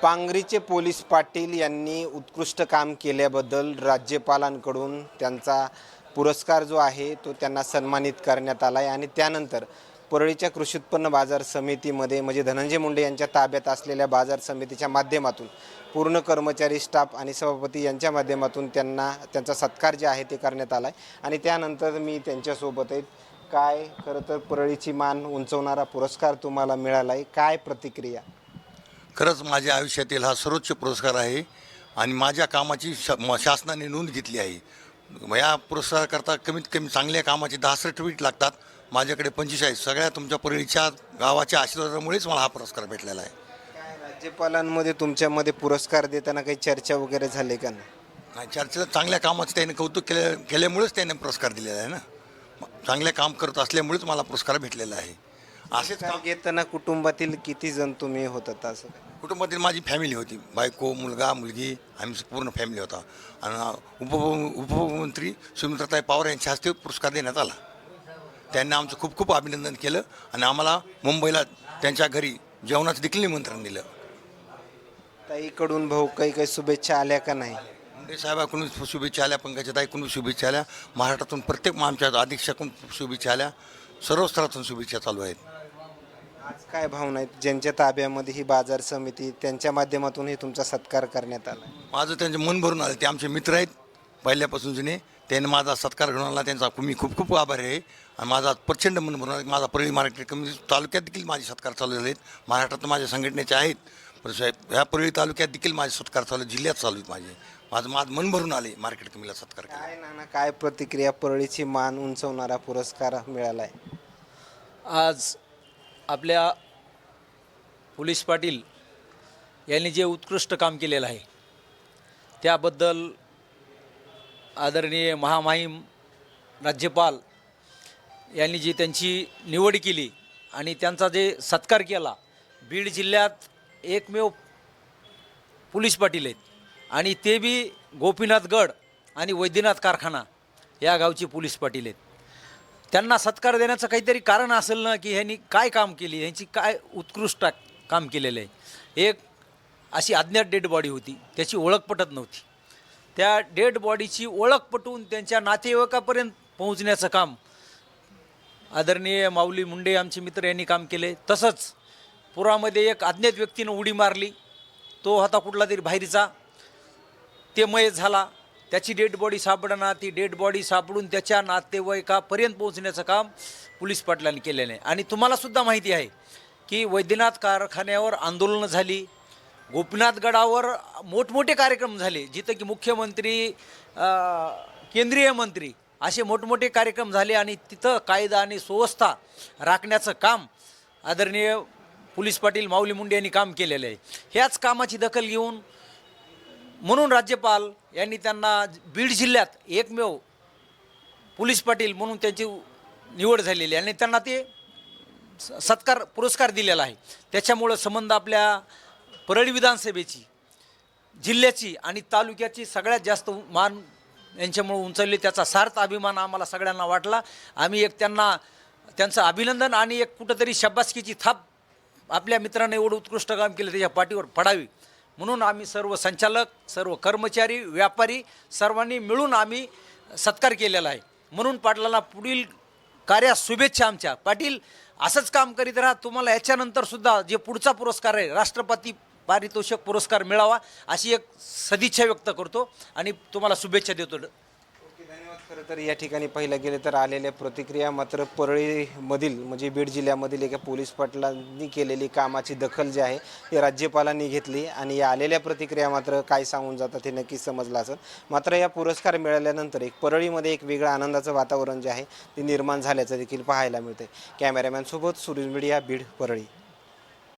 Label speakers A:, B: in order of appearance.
A: पांगरीचे police Patil यांनी उत्कृष्ट काम केल्याबद्दल राज्यपालांकडून त्यांचा पुरस्कार जो आहे तो त्यांना सन्मानित करण्यात आला आहे आणि त्यानंतर परळीच्या कृषी उत्पन्न बाजार समितीमध्ये म्हणजे धनंजय मुंडे यांच्या ताब्यात असलेल्या बाजार समितीच्या माध्यमातून पूर्ण कर्मचारी स्टाफ आणि सभापती यांच्या माध्यमातून त्यांचा सत्कार जे आहे ते करण्यात आला आहे आणि त्यानंतर मी त्यांच्यासोबत आहे. काय खरं तर परळीची मान उंचवणारा पुरस्कार तुम्हाला मिळाला आहे, काय प्रतिक्रिया?
B: खरंच माझ्या आयुष्यातील हा सर्वोच्च पुरस्कार आहे आणि माझ्या कामाची शासनाने नोंद घेतली आहे. या पुरस्काराकरता कमीत कमी चांगल्या कामाचे 10 सर्टिफिकेट लागतात. माझ्याकडे 25 आहेत. सगळ्या तुमच्या परळीच्या गावाच्या आशीर्वादामुळेच मला हा पुरस्कार भेटलेला आहे.
A: काय राज्यपालांमध्ये तुमच्यामध्ये पुरस्कार देताना काही चर्चा वगैरे झाली का?
B: नाही, चर्चेला चांगल्या कामाचं त्याने कौतुक केल्यामुळेच त्याने पुरस्कार दिलेला आहे ना. चांगले काम करत असल्यामुळेच मला पुरस्कार भेटलेला आहे. असेच
A: काम घेताना कुटुंबातील किती जण तुम्ही होतात? असं
B: कुटुंबातील माझी फॅमिली होती, बायको, मुलगा, मुलगी, आम्ही पूर्ण फॅमिली होता. आणि उपमुख्यमंत्री सुमित्राताई पवार यांच्या हस्ते पुरस्कार देण्यात आला. त्यांनी आमचं खूप खूप अभिनंदन केलं आणि आम्हाला मुंबईला त्यांच्या घरी जेवणाचं देखील निमंत्रण दिलं.
A: ताईकडून भाऊ काही शुभेच्छा आल्या का नाही?
B: मुंडे साहेबाकडून शुभेच्छा आल्या, पंकजाताईकडून शुभेच्छा आल्या, महाराष्ट्रातून प्रत्येक आमच्या अधीक्षकडून शुभेच्छा आल्या, सर्व स्तरातून शुभेच्छा चालू आहेत.
A: आज काय भावना आहेत ज्यांच्या ताब्यामध्ये ही बाजार समिती, त्यांच्या माध्यमातून ही तुमचा सत्कार करण्यात आला?
B: माझं त्यांचे मन भरून आलं. ते आमचे मित्र आहेत पहिल्यापासून जुने. त्यांनी माझा सत्कार घेऊन आला, त्यांचा मी खूप खूप आभारी आहे. आणि माझा प्रचंड मन भरून आला. माझा परळी मार्केट कमिटी तालुक्यात देखील माझे सत्कार चालू झाले आहेत. महाराष्ट्रात माझ्या संघटनेचे आहेत, पण ह्या परळी तालुक्यात देखील माझे सत्कार चालू, जिल्ह्यात चालू आहेत माझे. माझं मन भरून आले मार्केट कमिटीला सत्कार केला.
A: काय नाना, काय प्रतिक्रिया? परळीची मान उंचवणारा पुरस्कार मिळाला आहे.
C: आज आपल्या पोलीस पाटील यांनी जे उत्कृष्ट काम केलेलं आहे त्याबद्दल आदरणीय महामहिम राज्यपाल यांनी जी त्यांची निवड केली आणि त्यांचा जे सत्कार केला. बीड जिल्ह्यात एकमेव पोलीस पाटील आहेत आणि ते बी गोपीनाथगड आणि वैद्यनाथ कारखाना या गावचे पोलीस पाटील आहेत. त्यांना सत्कार देण्याचं काहीतरी कारण असेल ना, की ह्यांनी काय काम केली, ह्यांची काय उत्कृष्ट काम केलेलं आहे. एक अशी अज्ञात डेड बॉडी होती, त्याची ओळख पटत नव्हती. त्या डेड बॉडीची ओळख पटवून त्यांच्या नातेवाईकापर्यंत पोहोचण्याचं काम आदरणीय माऊली मुंडे आमचे मित्र यांनी काम केले. तसंच पुरामध्ये एक अज्ञात व्यक्तीनं उडी मारली, तो होता कुठला तरी बाहेरचा, ते मयत झाला. त्याची डेड बॉडी सापडणार, ती डेड बॉडी सापडून त्याच्या नातेवाईकापर्यंत पोहोचण्याचं काम पोलीस पाटलांनी केलेलं आहे. आणि तुम्हालासुद्धा माहिती आहे की वैद्यनाथ कारखान्यावर आंदोलनं झाली, गोपीनाथगडावर मोठमोठे कार्यक्रम झाले, जिथं की मुख्यमंत्री, केंद्रीय मंत्री असे मोठमोठे कार्यक्रम झाले आणि तिथं कायदा आणि सुव्यवस्था राखण्याचं काम आदरणीय पोलीस पाटील माऊली मुंडे यांनी काम केलेलं आहे. ह्याच कामाची दखल घेऊन म्हणून राज्यपाल यांनी त्यांना बीड जिल्ह्यात एकमेव पोलीस पाटील म्हणून त्यांची निवड झालेली आहे आणि त्यांना ते पुरस्कार दिलेला आहे. त्याच्यामुळं संबंध आपल्या परळी विधानसभेची, जिल्ह्याची आणि तालुक्याची सगळ्यात जास्त मान यांच्यामुळे उंचवली. त्याचा सार्थ अभिमान आम्हाला सगळ्यांना वाटला. आम्ही त्यांचं अभिनंदन आणि एक कुठंतरी शाबासकीची थाप आपल्या मित्रांनी एवढं उत्कृष्ट काम केलं त्याच्या पाठीवर पडावी म्हणून आम्ही सर्व संचालक, सर्व कर्मचारी, व्यापारी सर्वांनी मिळून आम्ही सत्कार केलेला आहे. म्हणून पाटलांना पुढील कार्यास शुभेच्छा आमच्या. पाटील असंच काम करीत राहा. तुम्हाला याच्यानंतरसुद्धा जे पुढचा पुरस्कार आहे राष्ट्रपती पारितोषिक पुरस्कार मिळावा अशी एक सदिच्छा व्यक्त करतो आणि तुम्हाला शुभेच्छा देतो.
A: धन्यवाद. खरं तर या ठिकाणी पाहिलं गेलं तर आलेल्या प्रतिक्रिया मात्र परळीमधील म्हणजे बीड जिल्ह्यामधील एका पोलीस पाटलांनी केलेली कामाची दखल जी आहे ती राज्यपालांनी घेतली आणि या आलेल्या प्रतिक्रिया मात्र काय सांगून जातात हे नक्कीच समजलं असेल. मात्र या पुरस्कार मिळाल्यानंतर एक परळीमध्ये एक वेगळं आनंदाचं वातावरण जे आहे ते निर्माण झाल्याचं देखील पाहायला मिळते. कॅमेरामॅन सोबत सुरेश मीडिया, बीड, परळी.